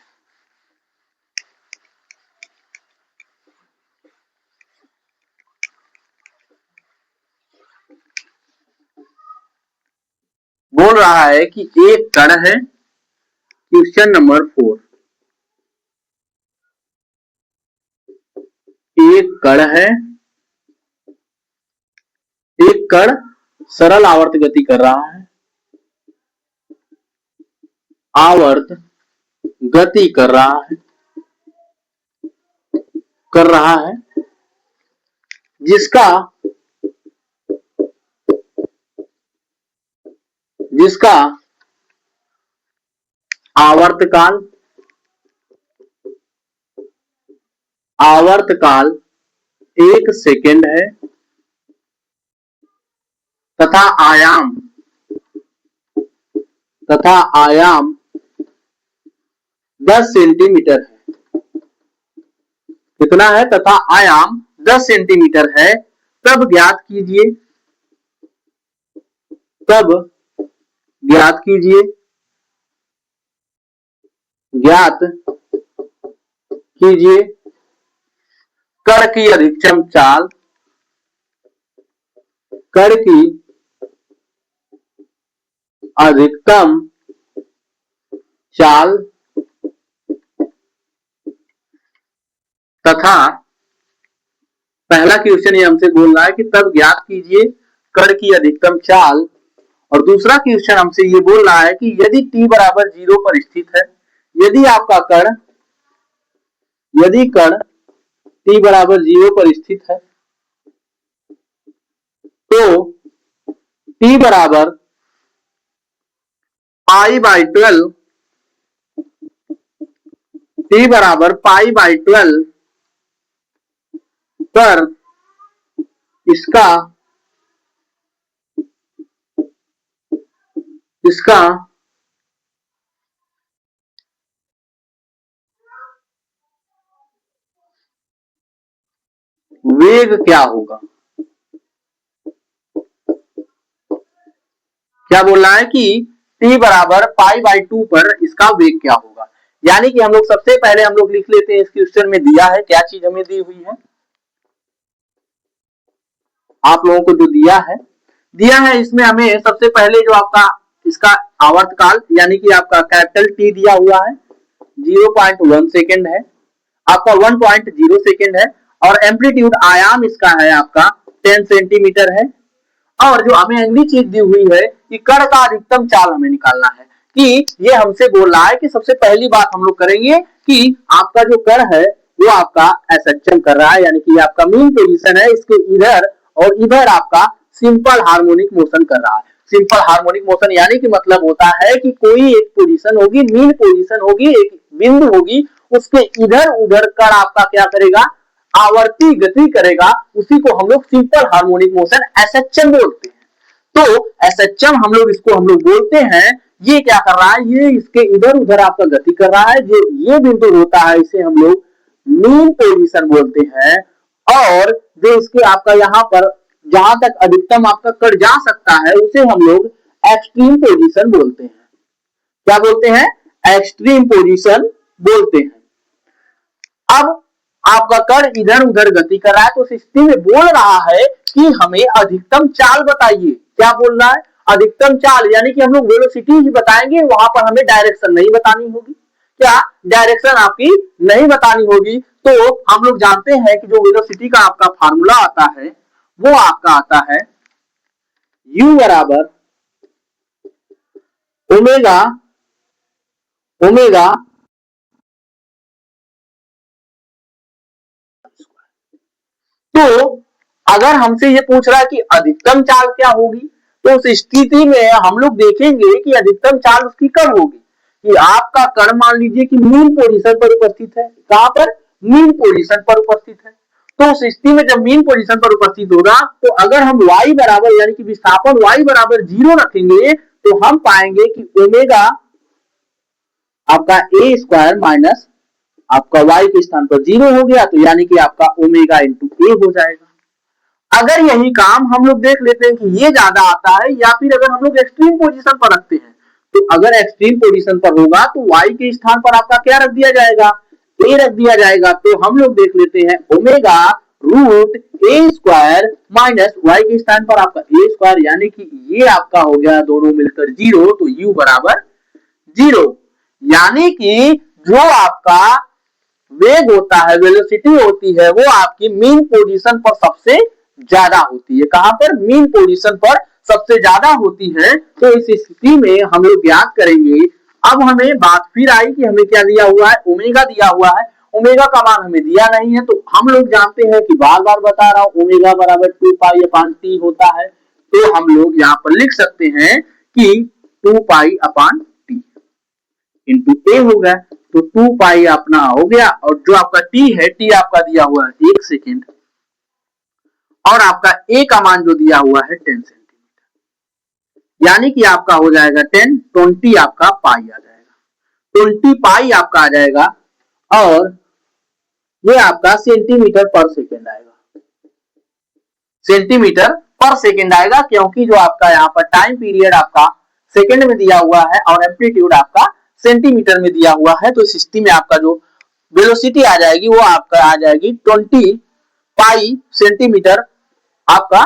बोल रहा है कि एक कण है, क्वेश्चन नंबर 4, एक कण है, एक कण सरल आवर्त गति कर रहा है, आवर्त गति कर रहा है जिसका आवर्त काल 1 सेकेंड है तथा आयाम 10 सेंटीमीटर है। कितना है तथा आयाम 10 सेंटीमीटर है, तब ज्ञात कीजिए, तब ज्ञात कीजिए, ज्ञात कीजिए कण की अधिकतम चाल, कण की अधिकतम चाल तथा पहला क्वेश्चन ये हमसे बोल रहा है कि तब ज्ञात कीजिए कण की अधिकतम चाल, और दूसरा क्वेश्चन हमसे ये बोल रहा है कि यदि t बराबर 0 पर स्थित है, यदि आपका कण, यदि कण t बराबर 0 पर स्थित है तो t बराबर पाई बाई 12, t बराबर पाई बाई 12 पर इसका इसका वेग क्या होगा। क्या बोल रहा है कि t बराबर पाई बाई 2 पर इसका वेग क्या होगा। यानी कि हम लोग सबसे पहले हम लोग लिख लेते हैं, इस क्वेश्चन में दिया है क्या चीज हमें दी हुई है, आप लोगों को जो दिया है इसमें हमें सबसे पहले जो आपका इसका आवर्तकाल यानी कि आपका कैपिटल टी दिया हुआ है 0.1 सेकेंड है, आपका 1.0 सेकेंड है, और एम्पलीट्यूड आयाम इसका है आपका 10 सेंटीमीटर है। और जो हमें अगली चीज दी हुई है कि कण का अधिकतम चाल हमें निकालना है, कि ये हमसे बोल रहा है कि सबसे पहली बात हम लोग करेंगे कि आपका जो कण है वो आपका एसेक्शन कर रहा है, यानी कि आपका मीन पोजीशन है, इसके इधर और इधर आपका सिंपल हार्मोनिक मोशन कर रहा है। सिंपल हार्मोनिक मोशन यानी कि मतलब होता है कि कोई एक पोजीशन होगी, मीन पोजीशन होगी, एक बिंदु होगी, उसके इधर उधर कण आपका क्या करेगा, आवर्ती गति करेगा, उसी को हम लोग सिंपल हार्मोनिक मोशन एसएचएम बोलते हैं। तो एसएचएम हम लोग बोलते हैं, ये क्या कर रहा है, ये इसके इधर उधर आपका गति कर रहा है, जो ये बिंदु होता है इसे हम लोग मीन पोजीशन बोलते हैं, और जो इसके आपका यहाँ पर जहां तक अधिकतम आपका कट जा सकता है उसे हम लोग एक्सट्रीम पोजीशन बोलते हैं। क्या बोलते हैं, एक्सट्रीम पोजीशन बोलते हैं। अब आपका कण इधर उधर गति कर रहा है, तो स्थिति में बोल रहा है कि हमें अधिकतम चाल बताइए। क्या बोल रहा है, अधिकतम चाल, यानी कि हम लोग वेलोसिटी ही बताएंगे, वहां पर हमें डायरेक्शन नहीं बतानी होगी। क्या डायरेक्शन आपकी नहीं बतानी होगी, तो हम लोग जानते हैं कि जो वेलोसिटी का आपका फार्मूला आता है वो आपका आता है u बराबर ओमेगा ओमेगा तो अगर हमसे ये पूछ रहा है कि अधिकतम चाल क्या होगी, तो उस स्थिति में हम लोग देखेंगे कि अधिकतम चाल उसकी कब होगी, कि आपका कण मान लीजिए कि मीन पोजीशन पर उपस्थित है। कहां पर, मीन पोजीशन पर उपस्थित है। तो उस स्थिति में जब मीन पोजीशन पर उपस्थित होगा, तो अगर हम y बराबर यानी कि विस्थापन y बराबर 0 रखेंगे, तो हम पाएंगे कि ओमेगा आपका a स्क्वायर माइनस आपका y के स्थान पर 0 हो गया, तो यानी कि आपका ओमेगा इंटू a हो जाएगा। अगर यही काम हम लोग देख लेते हैं कि ये ज्यादा आता है, या फिर अगर हम लोग एक्सट्रीम पोजीशन पर रखते हैं, तो अगर एक्सट्रीम पोजीशन पर होगा तो y के स्थान पर आपका क्या रख दिया जाएगा, a रख दिया जाएगा। तो हम लोग देख लेते हैं omega root a square minus y के स्थान पर आपका a स्क्वायर, यानी कि ये आपका हो गया दोनों मिलकर 0, तो u बराबर 0। यानी कि जो आपका वेग होता है, वेलोसिटी होती है, वो आपकी मीन पोजीशन पर सबसे ज्यादा होती है। कहां पर, मीन पोजीशन पर सबसे ज्यादा होती है। तो इस स्थिति में हम लोग ज्ञात करेंगे। अब हमें बात फिर आई कि हमें क्या दिया हुआ है, ओमेगा दिया हुआ है, ओमेगा का मान हमें दिया नहीं है, तो हम लोग जानते हैं कि बार बार बता रहा हूं ओमेगा बराबर 2 पाई अपान टी होता है। तो हम लोग यहाँ पर लिख सकते हैं कि 2 पाई अपान टी इंटू ए हो गया, तो 2 पाई अपना हो गया, और जो आपका टी है, टी आपका दिया हुआ है 1 सेकेंड, और आपका ए का मान जो दिया हुआ है 10 सेंटीमीटर, यानी कि आपका हो जाएगा 10, 20 आपका पाई आ जाएगा, 20 पाई आपका आ जाएगा। और ये आपका सेंटीमीटर पर सेकेंड आएगा, सेंटीमीटर पर सेकेंड आएगा, क्योंकि जो आपका यहाँ पर टाइम पीरियड आपका सेकेंड में दिया हुआ है और एम्पलीट्यूड आपका सेंटीमीटर में दिया हुआ है, तो इस स्थिति में आपका जो वेलोसिटी आ जाएगी वो आपका आ जाएगी 20 पाई सेंटीमीटर आपका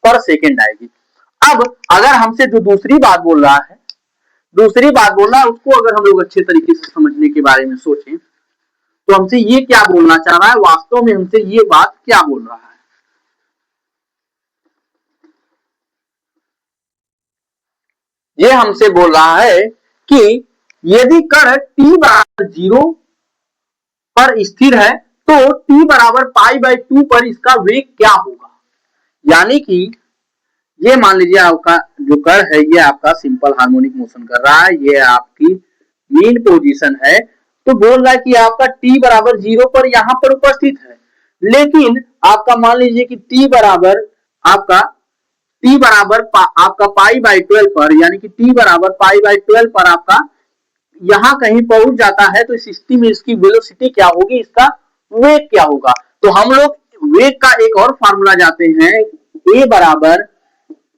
पर सेकेंड आएगी। अब अगर हमसे जो दूसरी बात बोल रहा है, दूसरी बात बोल रहा है उसको अगर हम लोग अच्छे तरीके से समझने के बारे में सोचें तो हमसे ये क्या बोलना चाह रहा है, वास्तव में हमसे ये बात क्या बोल रहा है। ये हमसे बोल रहा है कि यदि कण t बराबर 0 पर स्थिर है तो t बराबर पाई बाई 2 पर इसका वेग क्या होगा। यानी कि ये मान लीजिए आपका जो कण है ये आपका सिंपल हार्मोनिक मोशन कर रहा है, ये आपकी मीन पोजीशन है, तो बोल रहा है कि आपका t बराबर 0 पर यहां पर उपस्थित है, लेकिन आपका मान लीजिए कि t बराबर आपका आपका पाई बाई 12 पर, यानी कि t बराबर पाई बाई 12 पर आपका यहां कहीं पहुंच जाता है, तो इस स्थिति में इसकी वेलोसिटी क्या होगी, इसका वेग क्या होगा। तो हम लोग वेग का एक और फार्मूला जाते हैं, a बराबर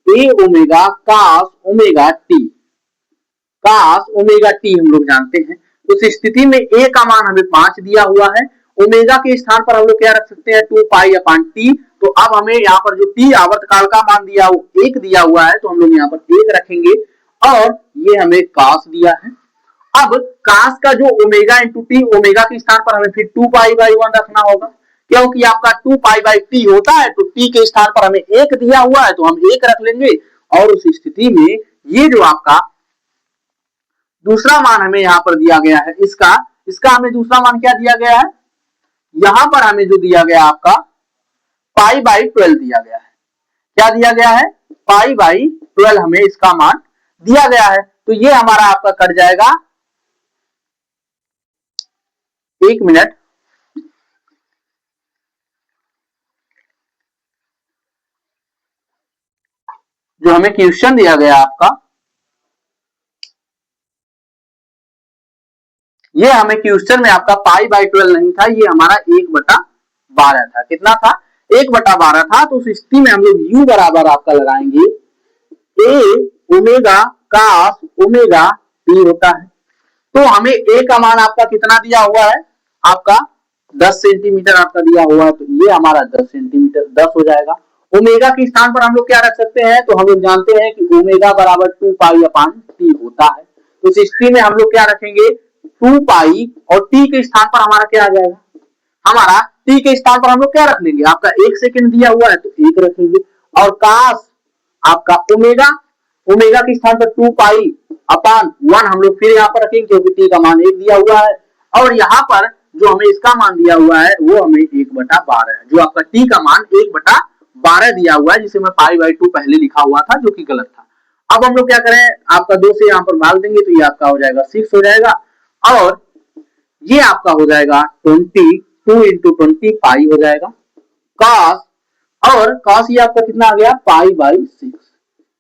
A omega cos omega T, cos omega T हम लोग जानते हैं। तो उस स्थिति में ए का मान हमें 5 दिया हुआ है, ओमेगा के स्थान पर हम लोग क्या रख सकते हैं 2 पाई अपान टी। तो अब हमें यहाँ पर जो टी आवर्तकाल का मान दिया एक दिया हुआ है, तो हम लोग यहाँ पर एक रखेंगे और ये हमें कास दिया है। अब कास का जो ओमेगा इंटू टी, ओमेगा के स्थान पर हमें फिर 2 पाई बाई 1 रखना होगा, क्योंकि आपका 2 पाई बाई टी होता है, तो टी के स्थान पर हमें एक दिया हुआ है तो हम एक रख लेंगे। और उस स्थिति में ये जो आपका दूसरा मान हमें यहाँ पर दिया गया है, इसका हमें दूसरा मान क्या दिया गया है, यहां पर हमें जो दिया गया आपका पाई बाई 12 दिया गया है। क्या दिया गया है, पाई बाई 12 हमें इसका मान दिया गया है। तो ये हमारा आपका कट जाएगा, एक मिनट, जो हमें क्वेश्चन दिया गया आपका, ये हमें क्वेश्चन में आपका पाई बाई 12 नहीं था, ये हमारा 1/12 था। कितना था, 1/12 था। तो उस स्थिति में हम लोग u बराबर आपका लगाएंगे a omega cos omega t होता है। तो हमें a का मान आपका कितना दिया हुआ है, आपका 10 सेंटीमीटर आपका दिया हुआ है, तो ये हमारा 10 सेंटीमीटर 10 हो जाएगा। ओमेगा के स्थान पर हम लोग क्या रख सकते हैं, तो हम लोग जानते हैं कि ओमेगा बराबर 2 पाई अपान टी होता है। तो इस स्थिति में हम लोग क्या रखेंगे 2 पाई, और टी के स्थान पर हमारा क्या आ जाएगा, हमारा टी के स्थान पर हम लोग क्या रख लेंगे, आपका 1 सेकंड दिया हुआ है तो 1 रखेंगे, और कास आपका ओमेगा, ओमेगा के स्थान पर 2 पाई अपान 1 हम लोग फिर यहाँ पर रखेंगे, क्योंकि टी का मान 1 दिया हुआ है, और यहाँ पर जो हमें इसका मान दिया हुआ है वो हमें 1/12 है, जो आपका टी का मान 1/12 दिया हुआ है, जिसे मैं पाई बाई 2 पहले लिखा हुआ था जो कि गलत था। अब हम लोग क्या करें, आपका 2 से यहाँ पर भाग देंगे तो ये आपका हो जाएगा 6 हो जाएगा, और ये आपका हो जाएगा 22 इंटू 20 पाई हो जाएगा कॉस, और कॉस ये आपका कितना आ गया पाई बाई 6,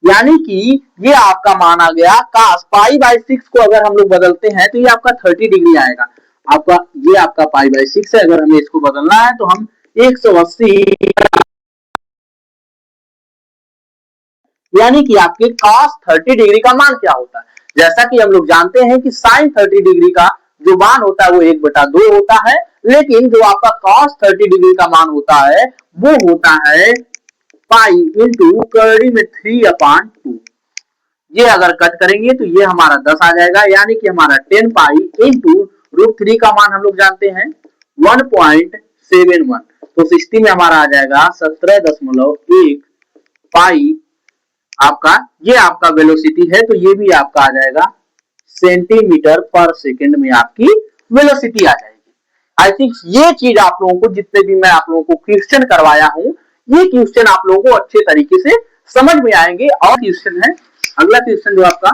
यानी कि ये आपका मान आ गया कॉस पाई बाई 6 को अगर हम लोग बदलते हैं तो ये आपका 30 डिग्री आएगा। आपका ये आपका पाई बाई 6 है, अगर हमें इसको बदलना है तो हम 180, यानी कि आपके cos 30 डिग्री का मान क्या होता है। जैसा कि हम लोग जानते हैं कि sin 30 डिग्री का जो मान होता है वो 1/2 होता है, लेकिन जो आपका cos 30 डिग्री का मान होता है वो होता है पाई इंटू कड़ी में 3/2। ये अगर कट करेंगे तो ये हमारा 10 आ जाएगा, यानी कि हमारा 10 पाई इंटू √3 का मान हम लोग जानते हैं 1.71। तो 60 में हमारा आ जाएगा 17.1 पाई आपका, ये आपका वेलोसिटी है, तो ये भी आपका आ जाएगा सेंटीमीटर पर सेकंड में आपकी वेलोसिटी आ जाएगी। आई थिंक ये चीज आप लोगों को, जितने भी मैं आप लोगों को क्वेश्चन करवाया हूं, ये क्वेश्चन आप लोगों को अच्छे तरीके से समझ में आएंगे। और क्वेश्चन है, अगला क्वेश्चन जो आपका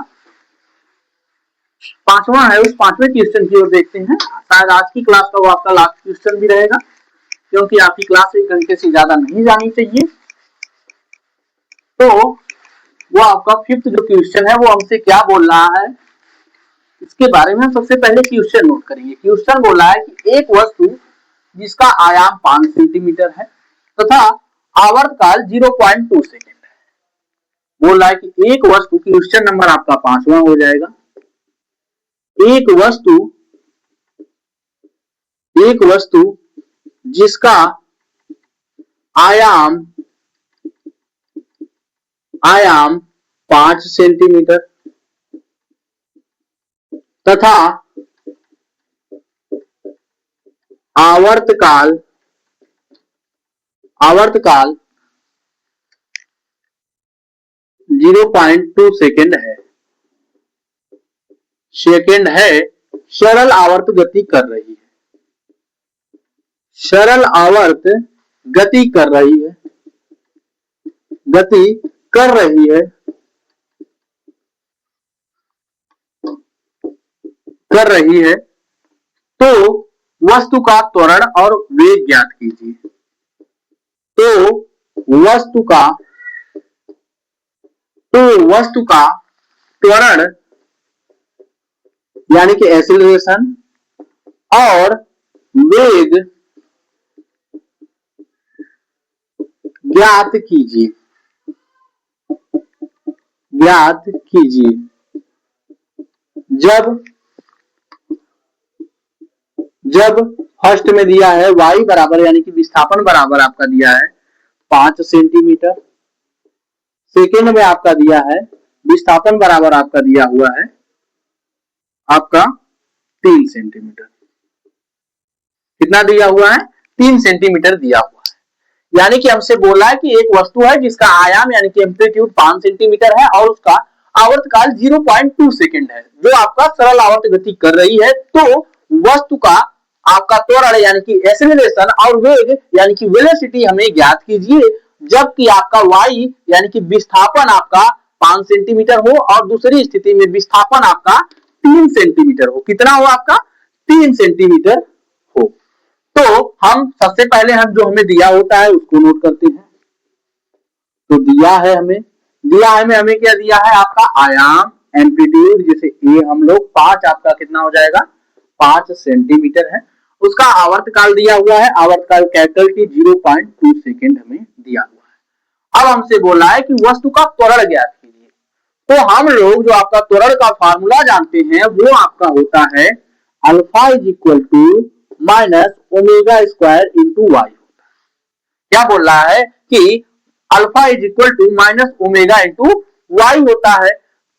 5वां है, उस 5वें क्वेश्चन की ओर देखते हैं। शायद आज की क्लास का वो आपका लास्ट क्वेश्चन भी रहेगा, क्योंकि आपकी क्लास 1 घंटे से ज्यादा नहीं जानी चाहिए। तो वो आपका 5th जो क्वेश्चन है वो हमसे क्या बोल रहा है, इसके बारे में सबसे पहले क्वेश्चन नोट करेंगे। क्वेश्चन बोला है कि एक वस्तु जिसका आयाम 5 सेंटीमीटर है तथा आवर्तकाल 0.2 सेकेंड है। बोल रहा है कि एक वस्तु की क्वेश्चन नंबर आपका 5वां हो जाएगा। एक वस्तु जिसका आयाम 5 सेंटीमीटर तथा आवर्तकाल 0.2 सेकेंड है, सरल आवर्त गति कर रही है। सरल आवर्त गति कर रही है तो वस्तु का त्वरण और वेग ज्ञात कीजिए। तो वस्तु का त्वरण यानी कि एक्सीलरेशन और वेग ज्ञात कीजिए। जब फर्स्ट में दिया है y बराबर यानी कि विस्थापन बराबर आपका दिया है 5 सेंटीमीटर, सेकेंड में आपका दिया है विस्थापन बराबर आपका दिया हुआ है आपका 3 सेंटीमीटर। कितना दिया हुआ है? 3 सेंटीमीटर दिया हुआ है। यानी कि हमसे बोला है कि एक वस्तु है जिसका आयाम यानी कि एम्पलीट्यूड 5 सेंटीमीटर है और उसका आवर्तकाल 0.2 सेकेंड है, जो आपका सरल आवर्त गति कर रही है। तो वस्तु का आपका त्वरण यानी कि एक्सेलरेशन और वेग यानी कि वेलोसिटी हमें ज्ञात कीजिए, जबकि आपका y यानी कि विस्थापन आपका 5 सेंटीमीटर हो और दूसरी स्थिति में विस्थापन आपका 3 सेंटीमीटर हो। कितना हो आपका? 3 सेंटीमीटर हो। तो हम सबसे पहले जो हमें दिया होता है उसको नोट करते हैं। तो दिया है हमें क्या दिया है? आपका आयाम एम्पलीट्यूड, जैसे ए हम लोग 5 आपका कितना हो जाएगा? 5 सेंटीमीटर है। उसका आवर्तकाल दिया हुआ है, आवर्तकाल कैपिटल T 0.2 सेकेंड हमें दिया हुआ है। अब हमसे बोला है कि वस्तु का त्वरण ज्ञात कीजिए। तो हम लोग जो आपका त्वरण का फार्मूला जानते हैं वो आपका होता है alpha is equal to minus omega square into y. क्या बोल रहा है कि alpha is equal to minus omega into y होता है।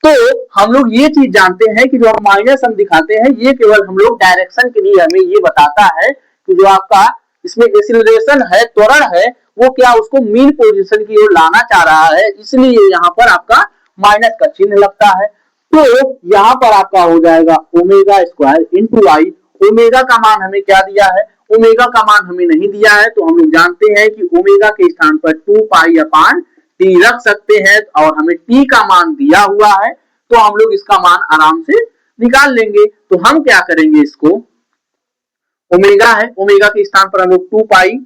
तो हम लोग ये चीज जानते हैं कि जो माइनस हम दिखाते हैं ये केवल हम लोग डायरेक्शन के लिए हमें ये बताता है कि जो आपका इसमें एक्सीलरेशन है, त्वरण है, वो क्या उसको मीन पोजीशन की ओर लाना चाह रहा है, इसलिए यहाँ पर आपका माइनस का चिन्ह लगता है। तो यहाँ पर आपका हो जाएगा omega square into y. Omega का मान हमें क्या दिया है? ओमेगा का मान हमें नहीं दिया है, तो हम लोग जानते हैं कि ओमेगा के स्थान पर 2 पाई अपान टी रख सकते हैं और हमें टी का मान दिया हुआ है तो हम लोग इसका मान आराम से निकाल लेंगे। तो हम क्या करेंगे, इसको ओमेगा है, ओमेगा के स्थान पर हम लोग 2 पाई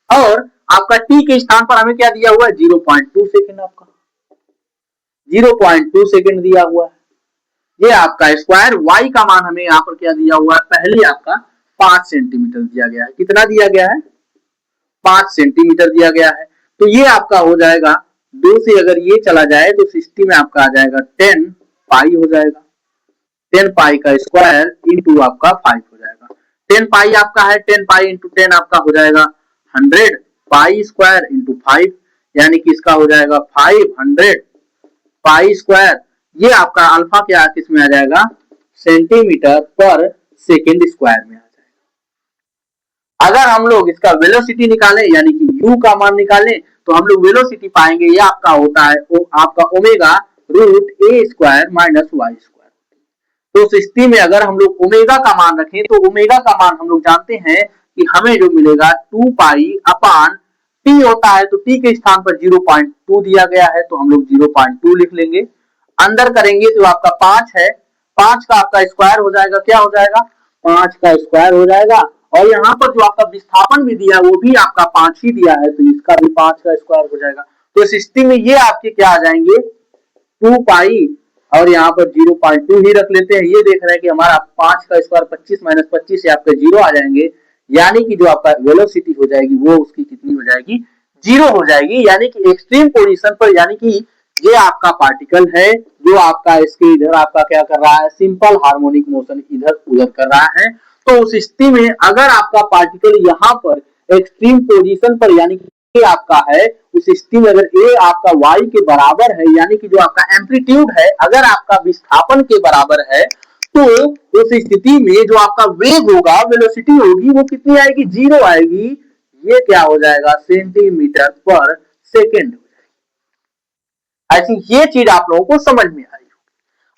और आपका टी के स्थान पर हमें क्या दिया हुआ है? 0.2 सेकेंड। आपका 0.2 सेकेंड दिया हुआ है। ये आपका स्क्वायर y का मान हमें यहाँ पर क्या दिया हुआ है? पहले आपका 5 सेंटीमीटर दिया गया है। कितना दिया गया है? 5 सेंटीमीटर दिया गया है। तो ये आपका हो जाएगा 2 से अगर ये चला जाए तो 60 में आपका आ जाएगा 10 पाई हो जाएगा। 10 पाई का स्क्वायर इंटू आपका 5 हो जाएगा। 10 पाई आपका है, 10 पाई इंटू 10 आपका हो जाएगा 100 पाई स्क्वायर इंटू 5, यानी कि इसका हो जाएगा 500 पाई स्क्वायर। ये आपका अल्फा क्या किसमें आ जाएगा? सेंटीमीटर पर सेकेंड स्क्वायर में आ जाएगा। अगर हम लोग इसका वेलोसिटी निकालें यानी कि u का मान निकालें तो हम लोग वेलोसिटी पाएंगे ये आपका होता है आपका ओमेगा रूट ए स्क्वायर माइनस वाई स्क्वायर। तो उस स्थिति में अगर हम लोग ओमेगा का मान रखें तो ओमेगा का मान हम लोग जानते हैं कि हमें जो मिलेगा 2 पाई अपान टी होता है, तो टी के स्थान पर 0.2 दिया गया है तो हम लोग 0.2 लिख लेंगे। अंदर करेंगे तो आपका 5 है, 5 का आपका स्क्वायर हो जाएगा, क्या हो जाएगा? 5 का स्क्वायर हो जाएगा। और यहाँ पर जो आपका विस्थापन भी दिया वो भी आपका 5 ही दिया है, तो इसका भी 5 का स्क्वायर हो जाएगा। तो इस स्थिति में ये आपके क्या आ जाएंगे? 2 पाई और यहाँ पर 0.2 ही रख लेते हैं। ये देख रहे हैं कि हमारा 5 का स्क्वायर 25 माइनस 25 से आपके 0 आ जाएंगे, यानी कि जो आपका वेलोसिटी हो जाएगी वो उसकी कितनी हो जाएगी, 0 हो जाएगी। यानी कि एक्सट्रीम पोजीशन पर, यानी कि ये आपका पार्टिकल है जो आपका इसके इधर आपका क्या कर रहा है, सिंपल हार्मोनिक मोशन इधर उधर कर रहा है। तो उस स्थिति में अगर आपका पार्टिकल यहाँ पर एक्सट्रीम पोजीशन पर यानी कि आपका है, उस स्थिति में अगर ए आपका वाई के बराबर है, यानी कि जो आपका एम्पलीट्यूड है अगर आपका विस्थापन के बराबर है, तो उस स्थिति में जो आपका वेग होगा, वेलोसिटी होगी, वो कितनी आएगी, 0 आएगी। ये क्या हो जाएगा, सेंटीमीटर पर सेकेंड हो जाएगी। आई थिंक ये चीज आप लोगों को समझ में आई।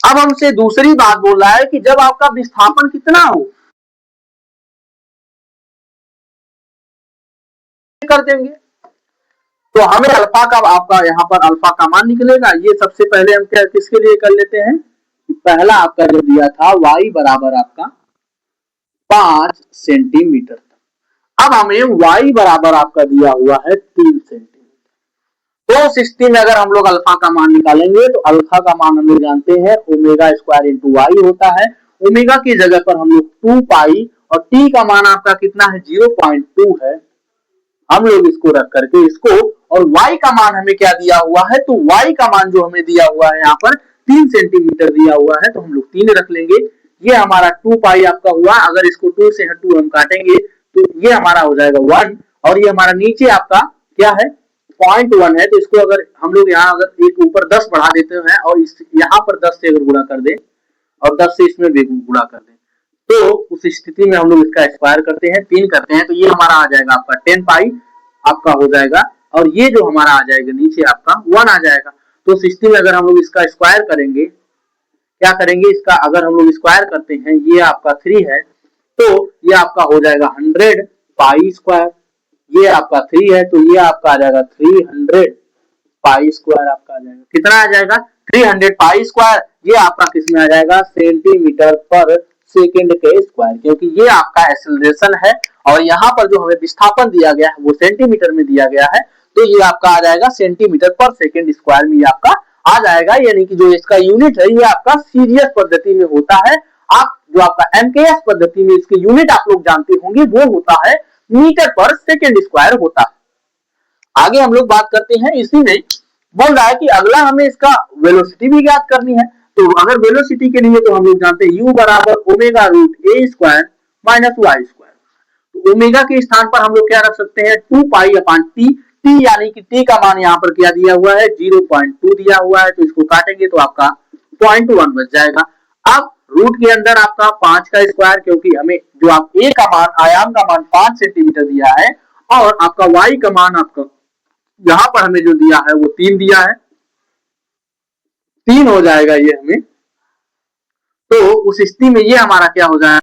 अब हमसे दूसरी बात बोल रहा है कि जब आपका विस्थापन कितना हो, कर देंगे तो हमें अल्फा का आपका यहाँ पर अल्फा का मान निकलेगा। ये सबसे पहले हम क्या किसके लिए कर लेते हैं, पहला आपका जो दिया था y बराबर आपका 5 सेंटीमीटर, अब हमें y बराबर आपका दिया हुआ है 3 सेंटीमीटर। तो उस स्थिति में अगर हम लोग अल्फा का मान निकालेंगे तो अल्फा का मान हम लोग जानते हैं ओमेगा स्क्वायर इंटू वाई होता है। ओमेगा की जगह पर हम लोग 2 पाई और t का मान आपका कितना है, 0.2 है। हम लोग इसको रख करके इसको, और y का मान हमें क्या दिया हुआ है, तो y का मान जो हमें दिया हुआ है यहाँ पर 3 सेंटीमीटर दिया हुआ है, तो हम लोग 3 रख लेंगे। ये हमारा 2 पाई आपका हुआ, अगर इसको 2 से 2 हम काटेंगे तो ये हमारा हो जाएगा 1, और ये हमारा नीचे आपका क्या है 0.1 है। तो इसको अगर हम लोग यहाँ अगर एक ऊपर 10 बढ़ा देते हैं और इस यहाँ पर 10 से अगर गुणा कर दे और 10 से इसमें भी गुणा कर दे, तो उस स्थिति में हम लोग इसका स्क्वायर करते हैं, 3 करते हैं, तो ये हमारा आ जाएगा आपका 10 पाई आपका हो जाएगा, और ये जो हमारा आ जाएगा नीचे आपका 1 आ जाएगा। तो उस स्थिति में अगर हम लोग इसका स्क्वायर करेंगे, क्या करेंगे इसका, अगर हम लोग स्क्वायर करते हैं, ये आपका 3 है तो ये आपका हो जाएगा 100 पाई स्क्वायर, ये आपका 3 है तो ये आपका आ जाएगा 300 पाई स्क्वायर आपका आ जाएगा, कितना आ जाएगा 300 पाई स्क्वायर। ये आपका किसमें आ जाएगा, सेंटीमीटर पर सेकेंड के स्क्वायर, क्योंकि ये आपका एक्सेलरेशन है और यहाँ पर जो हमें विस्थापन दिया गया है वो सेंटीमीटर में दिया गया है, तो ये आपका आ जाएगा सेंटीमीटर पर सेकेंड स्क्वायर में ये आपका आ जाएगा। यानी कि जो इसका यूनिट है ये आपका सीरीज पद्धति में होता है। आप जो आपका एमकेएस पद्धति में इसके यूनिट आप लोग जानते होंगे, वो होता है मीटर पर सेकेंड स्क्वायर होता है। आगे हम लोग बात करते हैं, इसी में बोल रहा है कि अगला हमें इसका वेलोसिटी भी ज्ञात करनी है। तो अगर वेलोसिटी के लिए तो हम लोग जानते हैं u बराबर ओमेगा रूट ए स्क्वायर माइनस वाई स्क्वायर। तो ओमेगा के स्थान पर हम लोग क्या रख सकते हैं, 2 पाई अपॉन टी, टी यानी कि टी का मान यहाँ पर क्या दिया हुआ है, 0.2 दिया हुआ है, तो इसको काटेंगे तो आपका 0.1 बच जाएगा। अब रूट के अंदर आपका 5 का स्क्वायर, क्योंकि हमें जो आप ए का मान आयाम का मान 5 सेंटीमीटर दिया है और आपका वाई का मान आपका यहाँ पर हमें जो दिया है वो 3 दिया है, 3 हो जाएगा ये हमें। तो उस स्थिति में ये हमारा क्या हो जाएगा,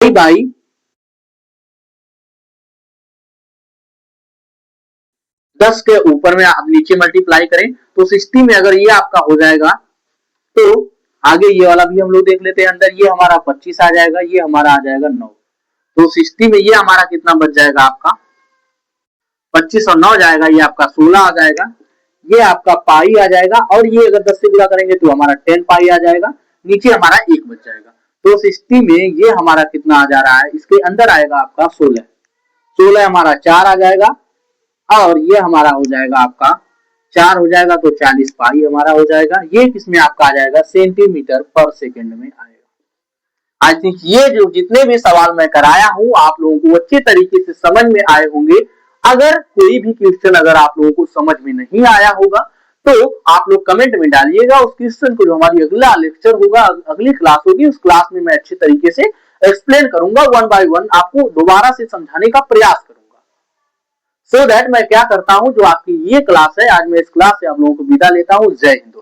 बाई 10 के ऊपर में आप नीचे मल्टीप्लाई करें तो उस स्थिति में अगर ये आपका हो जाएगा, तो आगे ये वाला भी हम लोग देख लेते हैं, अंदर ये हमारा 25 आ जाएगा, ये हमारा आ जाएगा 9। तो उस स्थिति में ये हमारा कितना बच जाएगा, आपका 25 और 9 जाएगा, ये आपका 16 आ जाएगा, ये आपका पाई आ जाएगा, और ये अगर 10 से गुणा करेंगे तो हमारा 10 पाई आ जाएगा, नीचे हमारा 1 बच जाएगा। तो उस स्थिति में ये हमारा कितना आ जा रहा है, इसके अंदर आएगा आपका 16, 16 हमारा 4 आ जाएगा, और ये हमारा हो जाएगा आपका 4 हो जाएगा, तो 40 पाई हमारा हो जाएगा। ये किसमें आपका आ जाएगा, सेंटीमीटर पर सेकेंड में आएगा। आई थिंक ये जो जितने भी सवाल मैं कराया हूं आप लोगों को अच्छे तरीके से समझ में आए होंगे। अगर कोई भी क्वेश्चन अगर आप लोगों को समझ में नहीं आया होगा तो आप लोग कमेंट में डालिएगा, उस क्वेश्चन को जो हमारी अगला लेक्चर होगा, अगली क्लास होगी, उस क्लास में मैं अच्छे तरीके से एक्सप्लेन करूंगा, 1 बाय 1 आपको दोबारा से समझाने का प्रयास करूंगा। सो दैट मैं क्या करता हूं, जो आपकी ये क्लास है आज मैं इस क्लास से आप लोगों को विदा लेता हूं। जय हिंद।